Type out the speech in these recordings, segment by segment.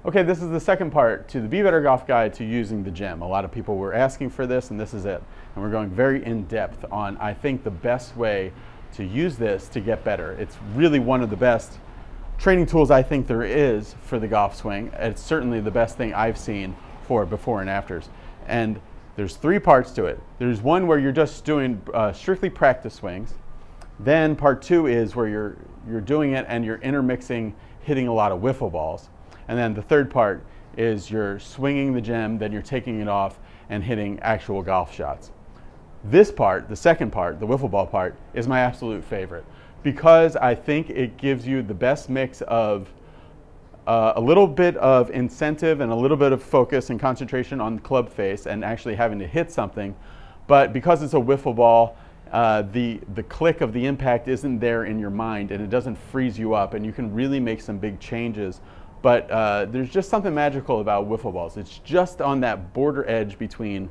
Okay, this is the second part to the Be Better Golf Guide to using the gym. A lot of people were asking for this, and this is it. And we're going very in depth on, I think, the best way to use this to get better. It's really one of the best training tools I think there is for the golf swing. It's certainly the best thing I've seen for before and afters. And there's three parts to it. There's one where you're just doing strictly practice swings. Then part two is where you're doing it and you're intermixing hitting a lot of wiffle balls. And then the third part is you're swinging the gem, then you're taking it off and hitting actual golf shots. This part, the second part, the wiffle ball part, is my absolute favorite because I think it gives you the best mix of a little bit of incentive and a little bit of focus and concentration on the club face and actually having to hit something. But because it's a wiffle ball, the click of the impact isn't there in your mind and it doesn't freeze you up and you can really make some big changes. But there's just something magical about wiffle balls. It's just on that border edge between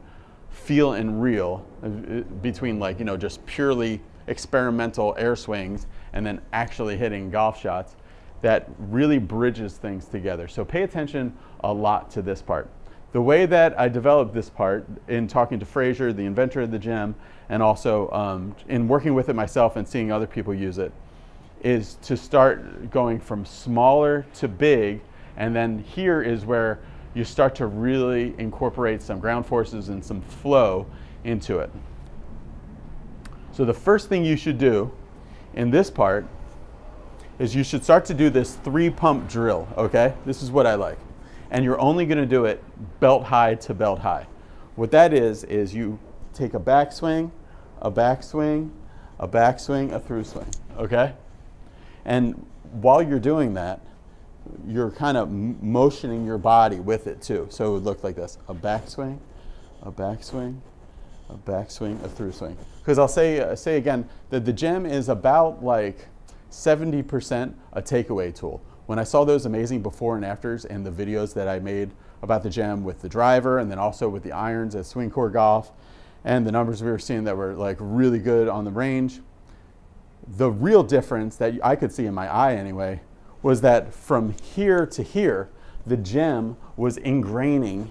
feel and real, between like, you know, just purely experimental air swings and then actually hitting golf shots that really bridges things together. So pay attention a lot to this part. The way that I developed this part in talking to Fraser, the inventor of the gem, and also in working with it myself and seeing other people use it, is to start going from smaller to big, and then here is where you start to really incorporate some ground forces and some flow into it. So the first thing you should do in this part is you should start to do this 3-pump drill, okay? This is what I like. And you're only gonna do it belt high to belt high. What that is you take a backswing, a backswing, a backswing, a through swing, okay? And while you're doing that, you're kind of motioning your body with it too. So it would look like this: a backswing, a backswing, a backswing, a through swing. Because I'll say again that the gem is about like 70% a takeaway tool. When I saw those amazing before and afters in the videos that I made about the gem with the driver and then also with the irons at Swing Core Golf and the numbers we were seeing that were like really good on the range, the real difference that I could see in my eye anyway was that from here to here, the gem was ingraining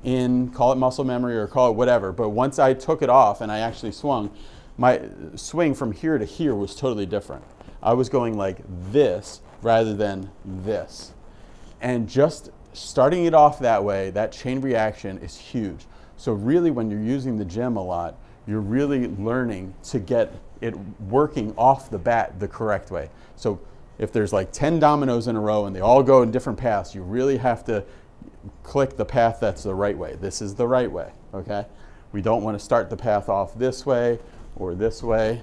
in, call it muscle memory or call it whatever, but once I took it off and I actually swung, my swing from here to here was totally different. I was going like this rather than this. And just starting it off that way, that chain reaction is huge. So really when you're using the gem a lot, you're really learning to get it working off the bat the correct way. So if there's like 10 dominoes in a row and they all go in different paths, you really have to click the path that's the right way. This is the right way, okay? We don't want to start the path off this way or this way.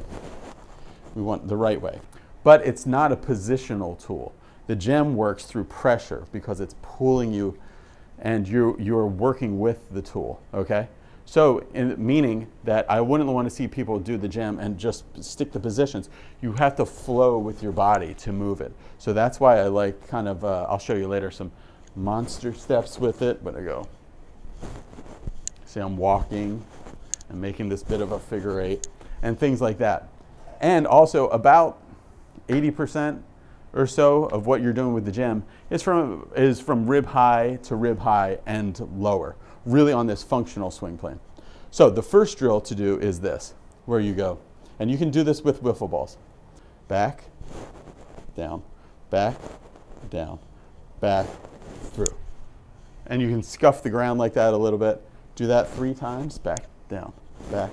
We want the right way. But it's not a positional tool. The gem works through pressure because it's pulling you and you're working with the tool, okay? So, meaning that I wouldn't want to see people do the gem and just stick to positions. You have to flow with your body to move it. So that's why I like kind of, I'll show you later some monster steps with it, but I go. See, I'm walking and making this bit of a figure 8 and things like that. And also about 80% or so of what you're doing with the gem is from rib high to rib high and lower, really on this functional swing plane. So the first drill to do is this, where you go, and you can do this with wiffle balls. Back, down, back, down, back, through. And you can scuff the ground like that a little bit. Do that 3 times, back, down, back,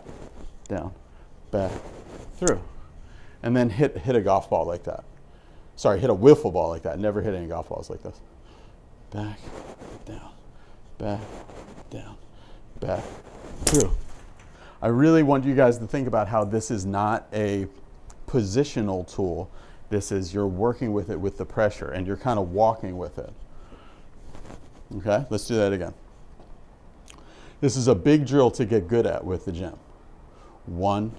through. And then hit a golf ball like that. Sorry, hit a wiffle ball like that. Never hit any golf balls like this. Back, down, back, through. I really want you guys to think about how this is not a positional tool. This is, you're working with it with the pressure and you're kind of walking with it. Okay, let's do that again. This is a big drill to get good at with the gem. 1,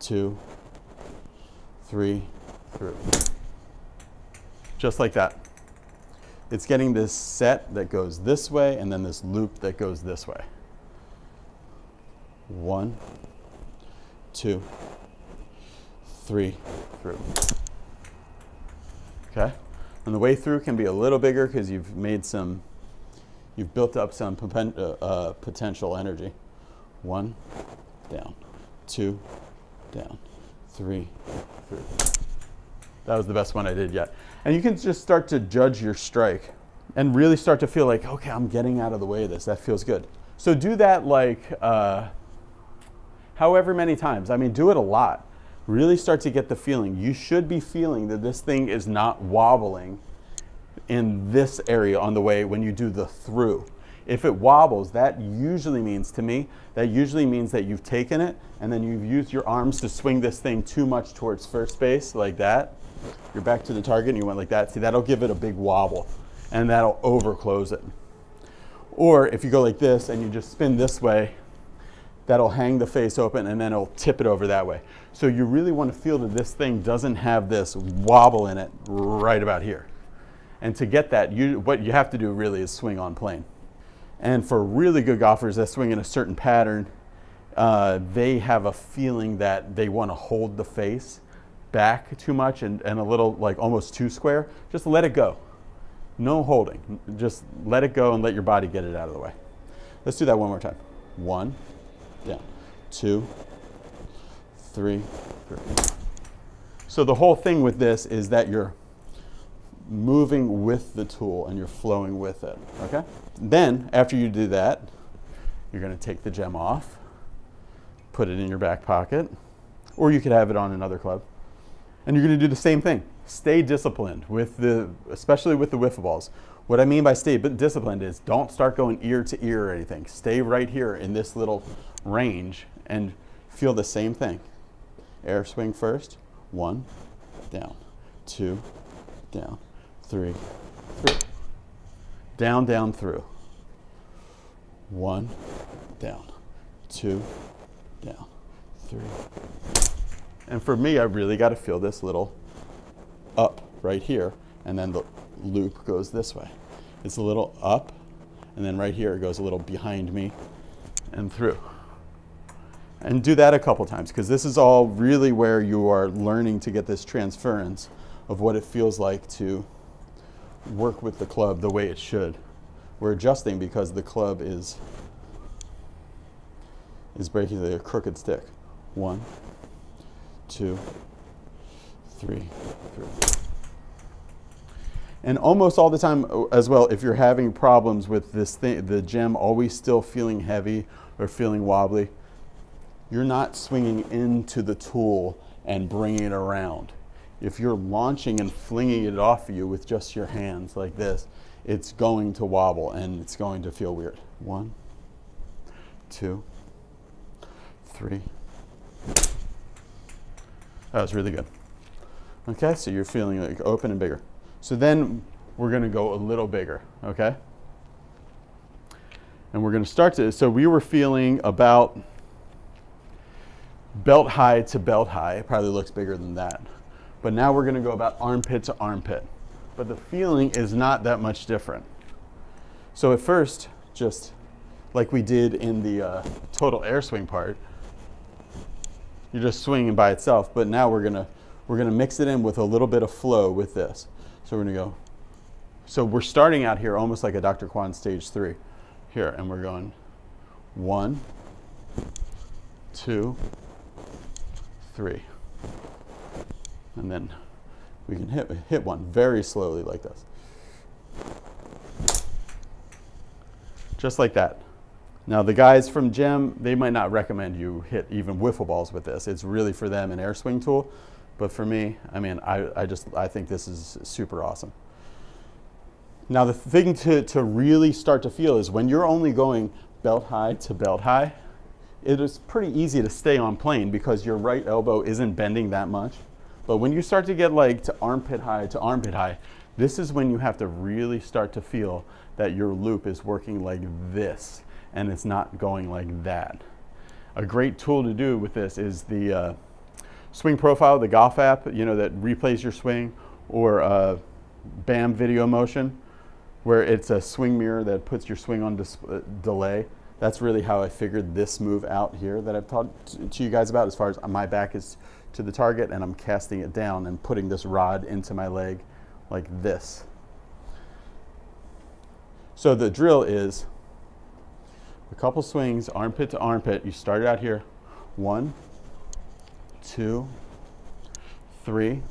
2, 3, through. Just like that. It's getting this set that goes this way and then this loop that goes this way. 1, 2, 3, through. Okay? And the way through can be a little bigger because you've built up some potential energy. 1, down, 2, down, 3, through. That was the best one I did yet. And you can just start to judge your strike and really start to feel like, okay, I'm getting out of the way of this. That feels good. So do that like however many times. I mean, do it a lot. Really start to get the feeling. You should be feeling that this thing is not wobbling in this area on the way when you do the through. If it wobbles, that usually means, to me, that you've taken it and then you've used your arms to swing this thing too much towards first base like that. You're back to the target and you went like that. See, that'll give it a big wobble and that'll overclose it. Or if you go like this and you just spin this way, that'll hang the face open and then it'll tip it over that way. So you really want to feel that this thing doesn't have this wobble in it right about here. And to get that, what you have to do really is swing on plane. And for really good golfers that swing in a certain pattern, they have a feeling that they want to hold the face back too much and a little like almost too square. Just let it go. No holding. Just let it go and let your body get it out of the way. Let's do that one more time. 1, down, 2, 3, 4. So the whole thing with this is that you're moving with the tool and you're flowing with it, okay? Then, after you do that, you're gonna take the gem off, put it in your back pocket, or you could have it on another club. And you're gonna do the same thing. Stay disciplined especially with the wiffle balls. What I mean by stay disciplined is don't start going ear to ear or anything. Stay right here in this little range and feel the same thing. Air swing first, 1, down, 2, down, 3, through. Down, down, through. 1, down, 2, down, 3. And for me, I really got to feel this little up right here, and then the loop goes this way. It's a little up, and then right here it goes a little behind me and through. And do that a couple times, because this is all really where you are learning to get this transference of what it feels like to work with the club the way it should. We're adjusting because the club is breaking the crooked stick. 1, 2, 3, 4. And almost all the time as well, if you're having problems with this thing, the gem always still feeling heavy or feeling wobbly, you're not swinging into the tool and bringing it around. If you're launching and flinging it off of you with just your hands like this, it's going to wobble and it's going to feel weird. 1, 2, 3. That was really good. Okay, so you're feeling like open and bigger. So then we're going to go a little bigger, okay? And we're going to start to, so we were feeling about belt high to belt high. It probably looks bigger than that. But now we're going to go about armpit to armpit. But the feeling is not that much different. So at first, just like we did in the total air swing part, you're just swinging by itself. But now we're gonna mix it in with a little bit of flow with this. So we're gonna go. So we're starting out here almost like a Dr. Kwan stage 3 here, and we're going 1, 2, 3. And then we can hit one very slowly like this. Just like that. Now the guys from Gem, they might not recommend you hit even wiffle balls with this. It's really for them an air swing tool. But for me, I mean, I think this is super awesome. Now the thing to really start to feel is when you're only going belt high to belt high, it is pretty easy to stay on plane because your right elbow isn't bending that much. But when you start to get like to armpit high, this is when you have to really start to feel that your loop is working like this and it's not going like that. A great tool to do with this is the Swing Profile, the golf app, you know, that replays your swing, or BAM Video Motion, where it's a swing mirror that puts your swing on delay. That's really how I figured this move out here that I've talked to you guys about, as far as my back is to the target and I'm casting it down and putting this rod into my leg like this. So the drill is a couple swings, armpit to armpit. You start out here, 1, 2, 3.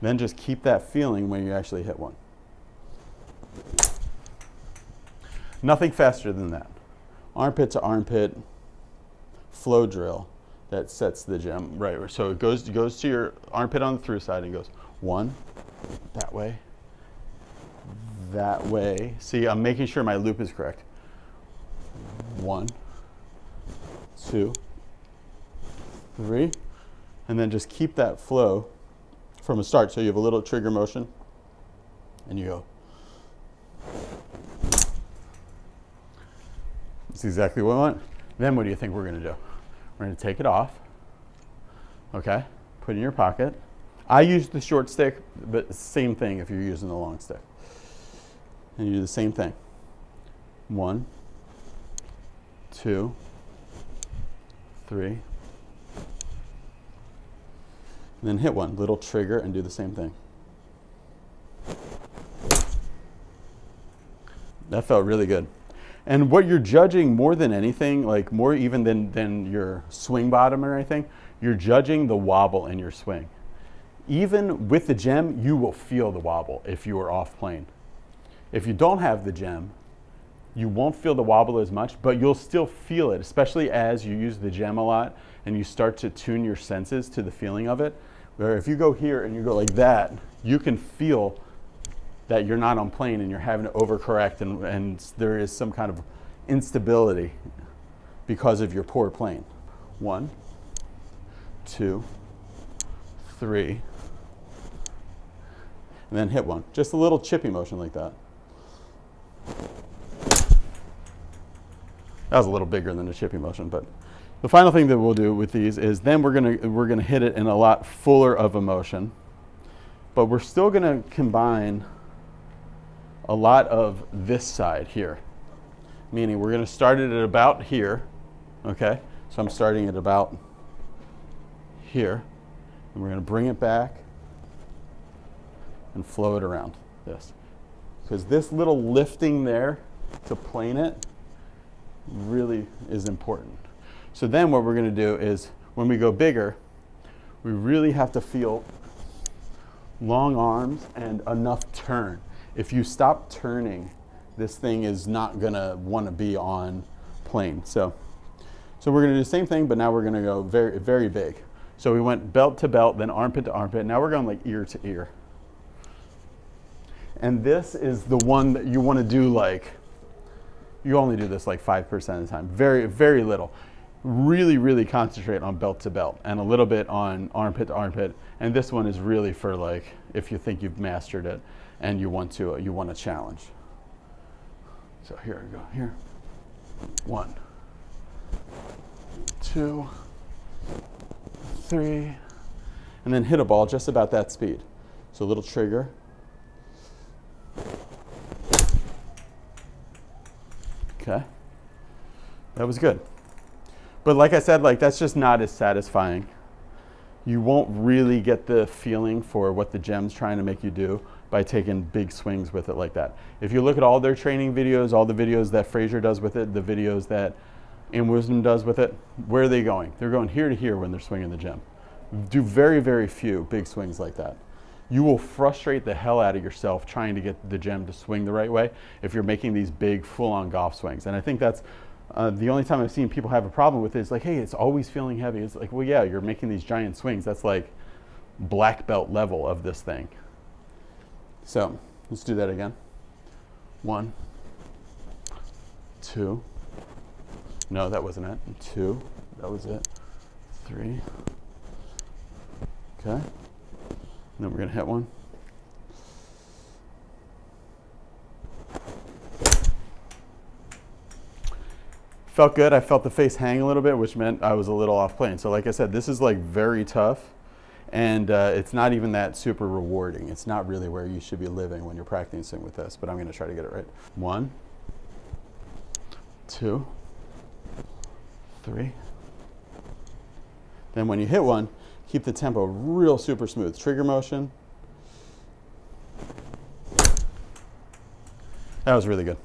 Then just keep that feeling when you actually hit one. Nothing faster than that. Armpit to armpit flow drill that sets the gem right. So it goes to your armpit on the through side and goes 1, that way, that way. See, I'm making sure my loop is correct. 1, 2, 3, and then just keep that flow from a start. So you have a little trigger motion, and you go. That's exactly what I want. Then what do you think we're going to do? We're going to take it off. Okay, put it in your pocket. I use the short stick, but same thing if you're using the long stick. And you do the same thing. 1, 2, 3. And then hit one, little trigger, and do the same thing. That felt really good. And what you're judging more than anything, like more even than your swing bottom or anything, you're judging the wobble in your swing. Even with the gem, you will feel the wobble if you are off plane. If you don't have the gem, you won't feel the wobble as much, but you'll still feel it, especially as you use the gem a lot and you start to tune your senses to the feeling of it. Where if you go here and you go like that, you can feel that you're not on plane and you're having to overcorrect and there is some kind of instability because of your poor plane. 1, 2, 3, and then hit one. Just a little chippy motion like that. That was a little bigger than a chippy motion, but the final thing that we'll do with these is then we're gonna hit it in a lot fuller of a motion, but we're still gonna combine a lot of this side here. Meaning we're gonna start it at about here, okay? So I'm starting at about here, and we're gonna bring it back and flow it around this. Because this little lifting there to plane it really is important. So then what we're gonna do is when we go bigger, we really have to feel long arms and enough turn. If you stop turning, this thing is not gonna wanna be on plane. So we're gonna do the same thing, but now we're gonna go very, very big. So we went belt to belt, then armpit to armpit. Now we're going like ear to ear. And this is the one that you wanna do like, you only do this like 5% of the time, very, very little. Really, really concentrate on belt to belt and a little bit on armpit to armpit. And this one is really for like, if you think you've mastered it and you want to challenge. So here we go, here. 1, 2, 3, and then hit a ball just about that speed. So a little trigger. Okay, that was good. But like I said, like that's just not as satisfying. You won't really get the feeling for what the gem's trying to make you do by taking big swings with it like that. If you look at all their training videos, all the videos that Fraser does with it, the videos that In Wisdom does with it, where are they going? They're going here to here when they're swinging the gem. Do very, very few big swings like that. You will frustrate the hell out of yourself trying to get the gem to swing the right way if you're making these big full-on golf swings. And I think that's the only time I've seen people have a problem with it is like, hey, it's always feeling heavy. It's like, well, yeah, you're making these giant swings. That's like black belt level of this thing. So let's do that again. 1, 2. No, that wasn't it. 2. That was it. 3. Okay. And then we're going to hit one. Felt good. I felt the face hang a little bit, which meant I was a little off plane. So like I said, this is like very tough. And it's not even that super rewarding. It's not really where you should be living when you're practicing with this, but I'm going to try to get it right. 1, 2, 3. Then when you hit one, keep the tempo real super smooth. Trigger motion, That was really good.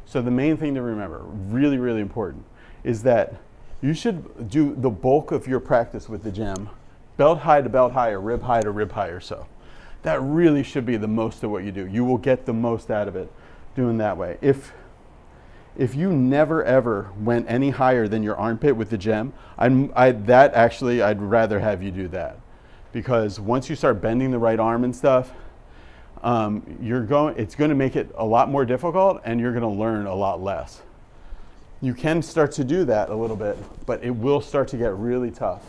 So the main thing to remember, really, really important, is that you should do the bulk of your practice with the gem belt high to belt high or rib high to rib high or so. That really should be the most of what you do. You will get the most out of it doing that way. If you never ever went any higher than your armpit with the gem, I'd rather have you do that, because once you start bending the right arm and stuff, it's going to make it a lot more difficult, and you're going to learn a lot less. You can start to do that a little bit, but it will start to get really tough,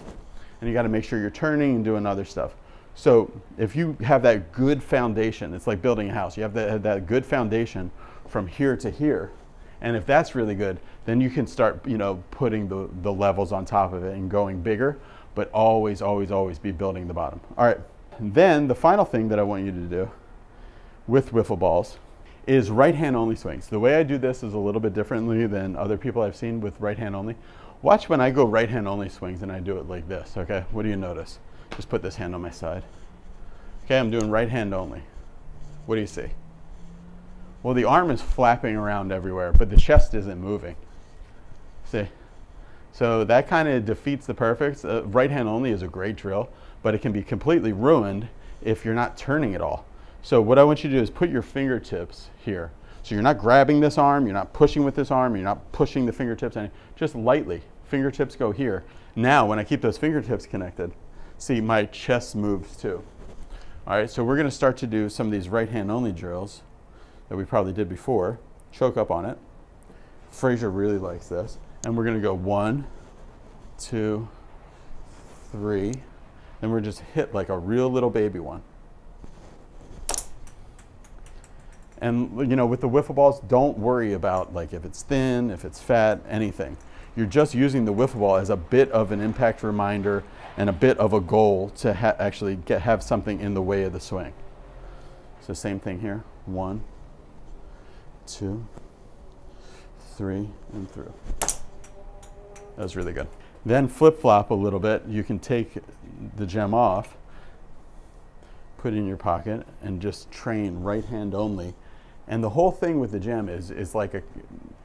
and you got to make sure you're turning and doing other stuff. So if you have that good foundation, it's like building a house. You have that good foundation from here to here, and if that's really good, then you can start, putting the levels on top of it and going bigger, but always, always, always be building the bottom. All right, and then the final thing that I want you to do with wiffle balls is right hand only swings. The way I do this is a little bit differently than other people I've seen with right hand only. Watch when I go right hand only swings and I do it like this, okay? What do you notice? Just put this hand on my side. Okay, I'm doing right hand only. What do you see? Well, the arm is flapping around everywhere, but the chest isn't moving. See? So that kind of defeats the purpose. Right hand only is a great drill, but it can be completely ruined if you're not turning at all. So what I want you to do is put your fingertips here. So you're not grabbing this arm, you're not pushing with this arm, you're not pushing the fingertips, just lightly. Fingertips go here. Now, when I keep those fingertips connected, see, my chest moves too. All right, so we're going to start to do some of these right hand only drills that we probably did before. Choke up on it. Fraser really likes this. And we're going to go 1, 2, 3. Then we're just hit like a real little baby one. And with the wiffle balls, don't worry about like if it's thin, if it's fat, anything. You're just using the wiffle ball as a bit of an impact reminder and a bit of a goal to actually have something in the way of the swing. So same thing here. 1, 2, 3, and through. That was really good. Then flip-flop a little bit. You can take the gem off, put it in your pocket, and just train right hand only. And the whole thing with the gem is like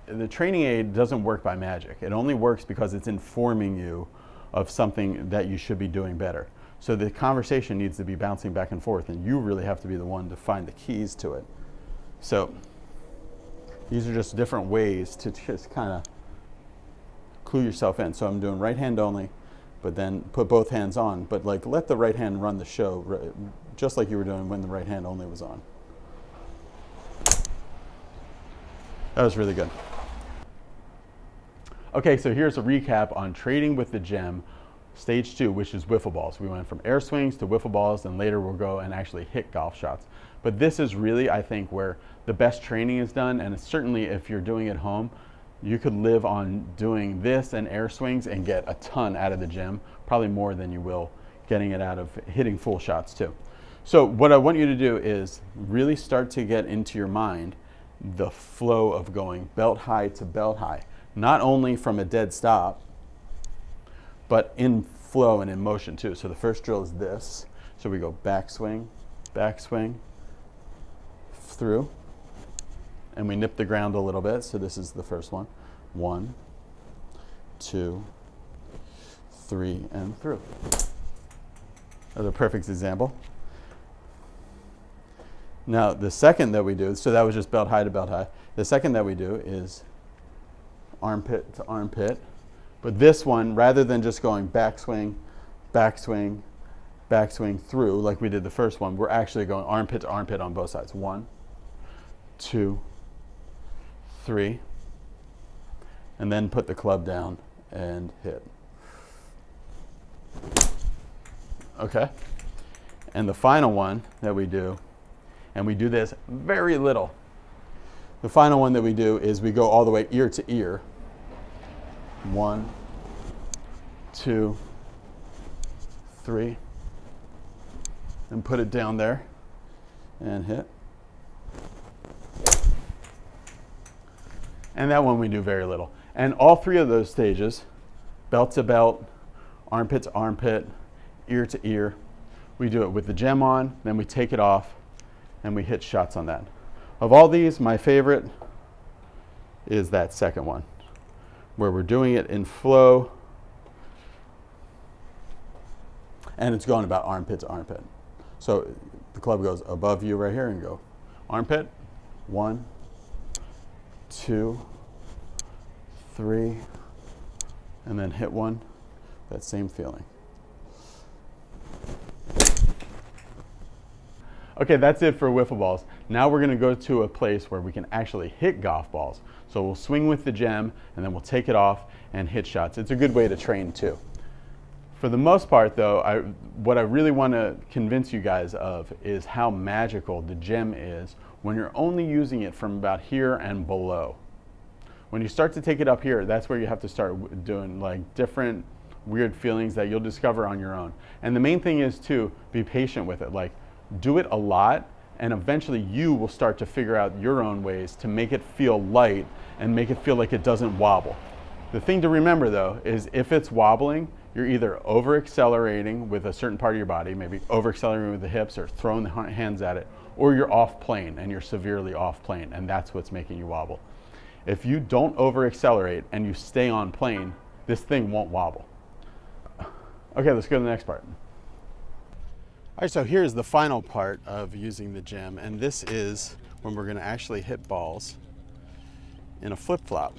the training aid doesn't work by magic. It only works because it's informing you of something that you should be doing better. So the conversation needs to be bouncing back and forth, and you really have to be the one to find the keys to it. So these are just different ways to just kind of clue yourself in. So I'm doing right hand only, but then put both hands on, but like let the right hand run the show, just like you were doing when the right hand only was on. That was really good. Okay, so here's a recap on training with the gem, stage 2, which is wiffle balls. We went from air swings to wiffle balls, and later we'll go and actually hit golf shots. But this is really, I think, where the best training is done, and certainly if you're doing it at home, you could live on doing this and air swings and get a ton out of the gym, probably more than you will getting it out of hitting full shots too. So what I want you to do is really start to get into your mind the flow of going belt high to belt high, not only from a dead stop, but in flow and in motion too. So the first drill is this. So we go backswing, through, and we nip the ground a little bit. So this is the first one. 1, 2, 3, and through. That's a perfect example. Now the second that we do, so that was just belt high to belt high. The second that we do is armpit to armpit. But this one, rather than just going backswing, backswing, backswing through like we did the first one, we're actually going armpit to armpit on both sides. 1, 2, 3, and then put the club down and hit. Okay? And the final one that we do, and we do this very little. The final one that we do is we go all the way ear to ear. 1, 2, 3, and put it down there and hit. And that one we do very little. And all three of those stages, belt to belt, armpit to armpit, ear to ear, we do it with the gem on, then we take it off, and we hit shots on that. Of all these, my favorite is that second one, where we're doing it in flow, and it's going about armpit to armpit. So the club goes above you right here and go armpit, 1, 2, 3, and then hit one, that same feeling. Okay, that's it for wiffle balls. Now we're gonna go to a place where we can actually hit golf balls. So we'll swing with the gem and then we'll take it off and hit shots. It's a good way to train too. For the most part though, what I really wanna convince you guys of is how magical the gem is when you're only using it from about here and below. When you start to take it up here, that's where you have to start doing like different weird feelings that you'll discover on your own. And the main thing is to be patient with it. Like, do it a lot, and eventually you will start to figure out your own ways to make it feel light and make it feel like it doesn't wobble. The thing to remember though is if it's wobbling, you're either over accelerating with a certain part of your body, maybe over accelerating with the hips or throwing the hands at it, or you're off plane and you're severely off plane, and that's what's making you wobble. If you don't over accelerate and you stay on plane, this thing won't wobble. Okay, let's go to the next part. All right, so here's the final part of using the gem, and this is when we're gonna actually hit balls in a flip-flop.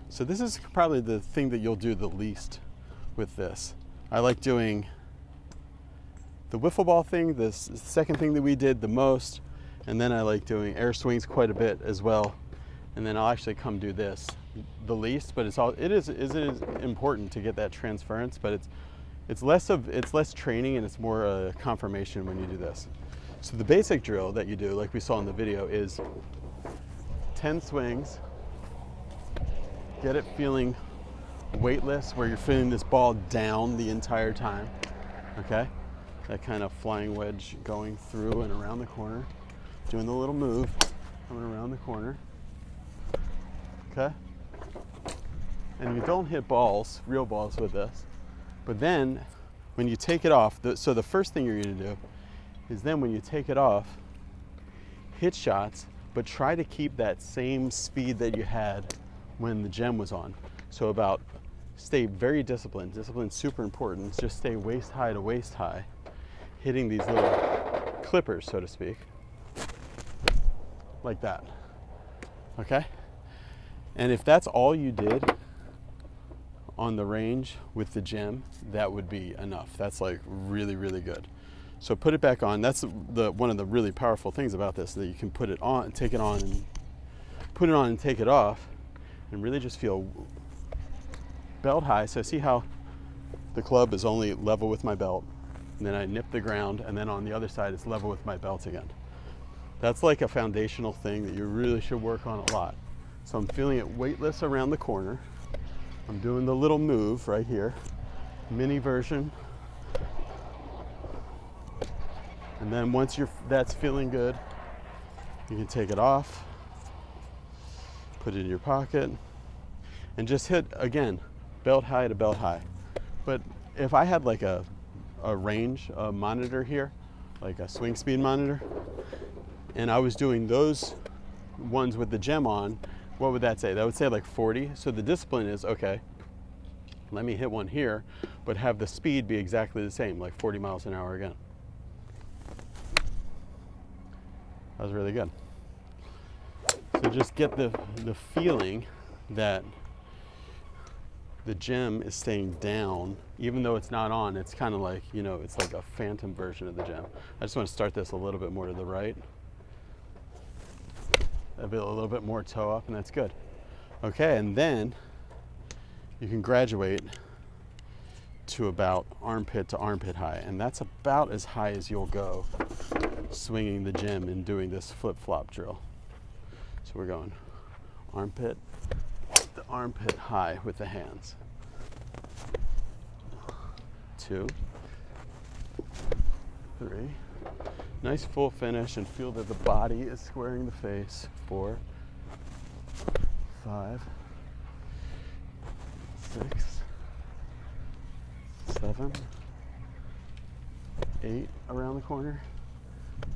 So this is probably the thing that you'll do the least with this. I like doing the wiffle ball thing, this is the second thing that we did the most, and then I like doing air swings quite a bit as well. And then I'll actually come do this the least, but it is important to get that transference, but it's less training and it's more a confirmation when you do this. So the basic drill that you do, like we saw in the video, is 10 swings, get it feeling weightless, where you're feeling this ball down the entire time, okay? That kind of flying wedge going through and around the corner, doing the little move, coming around the corner, okay? And you don't hit balls, real balls with this. But then, when you take it off, so the first thing you're gonna do is then when you take it off, hit shots, but try to keep that same speed that you had when the gem was on. So stay very disciplined. Discipline's super important. Just stay waist high to waist high, hitting these little clippers, so to speak, like that, okay? And if that's all you did on the range with the gem, that would be enough. That's like really, really good. So put it back on. That's one of the really powerful things about this, that you can put it on, take it on, and put it on and take it off, and really just feel belt high. So see how the club is only level with my belt, and then I nip the ground, and then on the other side it's level with my belt again. That's like a foundational thing that you really should work on a lot. So I'm feeling it weightless around the corner. I'm doing the little move right here, mini version. And then once that's feeling good, you can take it off, put it in your pocket, and just hit, again, belt high to belt high. But if I had like a range monitor here, like a swing speed monitor, and I was doing those ones with the gem on, what would that say? That would say like 40. So the discipline is, okay, let me hit one here, but have the speed be exactly the same, like 40 miles an hour again. That was really good. So just get the feeling that the gem is staying down, even though it's not on. It's kind of like, you know, it's like a phantom version of the gem. I just want to start this a little bit more to the right. A little bit more toe up, and that's good. Okay, and then you can graduate to about armpit to armpit high, and that's about as high as you'll go swinging the gem and doing this flip-flop drill. So we're going armpit to armpit high with the hands. 2, 3. Nice full finish, and feel that the body is squaring the face. 4, 5, 6, 7, 8 around the corner,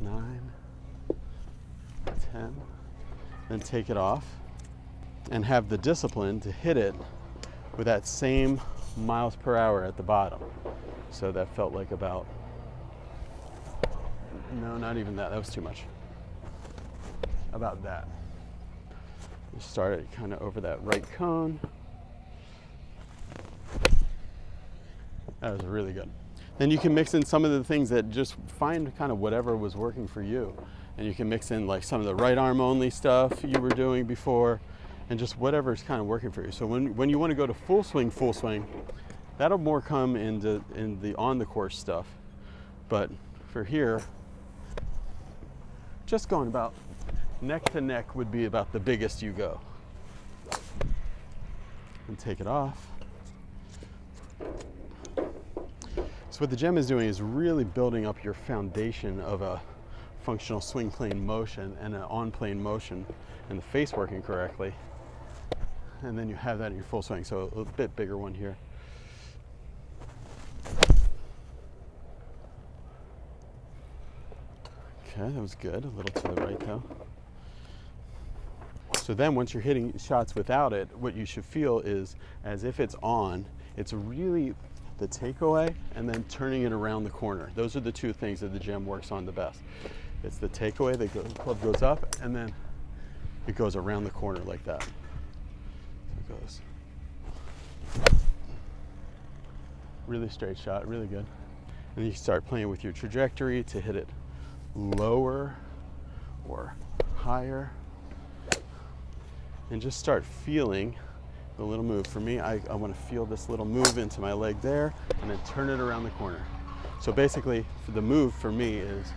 9, 10, then take it off, and have the discipline to hit it with that same miles per hour at the bottom. So that felt like about, no, not even that, that was too much. About that. You start it kind of over that right cone. That was really good. Then you can mix in some of the things that just find kind of whatever was working for you. And you can mix in like some of the right arm only stuff you were doing before, and just whatever is kind of working for you. So when you want to go to full swing, that'll more come in the on the course stuff. But for here, just going about neck to neck would be about the biggest you go. And take it off. So what the gem is doing is really building up your foundation of a functional swing plane motion and an on plane motion, and the face working correctly. And then you have that in your full swing. So a bit bigger one here. Okay, that was good. A little to the right though. So then once you're hitting shots without it, what you should feel is as if it's on, it's really the takeaway and then turning it around the corner. Those are the two things that the gem works on the best. It's the takeaway, the club goes up, and then it goes around the corner like that. So it goes. Really straight shot, really good. And then you start playing with your trajectory to hit it lower or higher. And just start feeling the little move. For me, I want to feel this little move into my leg there and then turn it around the corner. So basically, the move for me is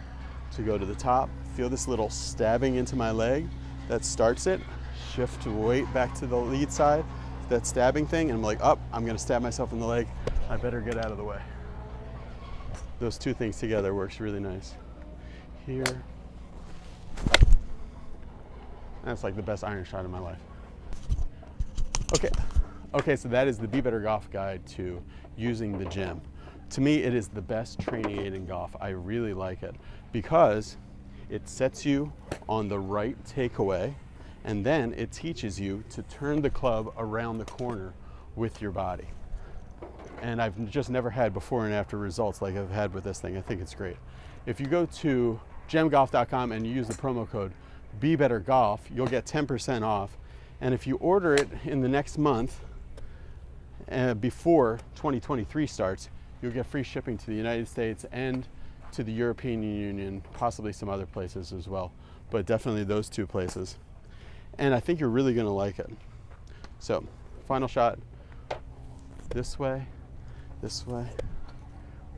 to go to the top, feel this little stabbing into my leg, that starts it, shift weight back to the lead side, that stabbing thing, and I'm like, oh, I'm going to stab myself in the leg. I better get out of the way. Those two things together works really nice. Here. That's like the best iron shot in my life. Okay, so that is the Be Better Golf Guide to using the gem. To me, it is the best training aid in golf. I really like it because it sets you on the right takeaway, and then it teaches you to turn the club around the corner with your body. And I've just never had before and after results like I've had with this thing. I think it's great. If you go to gemgolf.com and you use the promo code BeBetterGolf, you'll get 10% off. And if you order it in the next month, before 2023 starts, you'll get free shipping to the United States and to the European Union, possibly some other places as well, but definitely those two places. And I think you're really gonna like it. So, final shot, this way,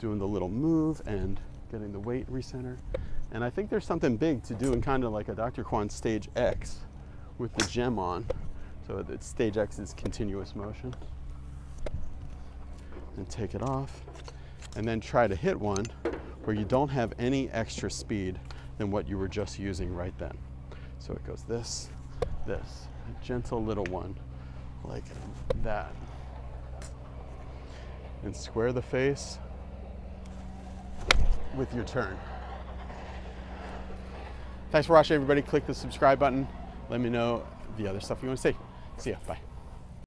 doing the little move and getting the weight recenter. And I think there's something big to do in kind of like a Dr. Kwan Stage X with the gem on. So the Stage X is continuous motion. And take it off. And then try to hit one where you don't have any extra speed than what you were just using right then. So it goes this, a gentle little one like that. And square the face with your turn. Thanks for watching, everybody. Click the subscribe button. Let me know the other stuff you want to see. See ya. Bye.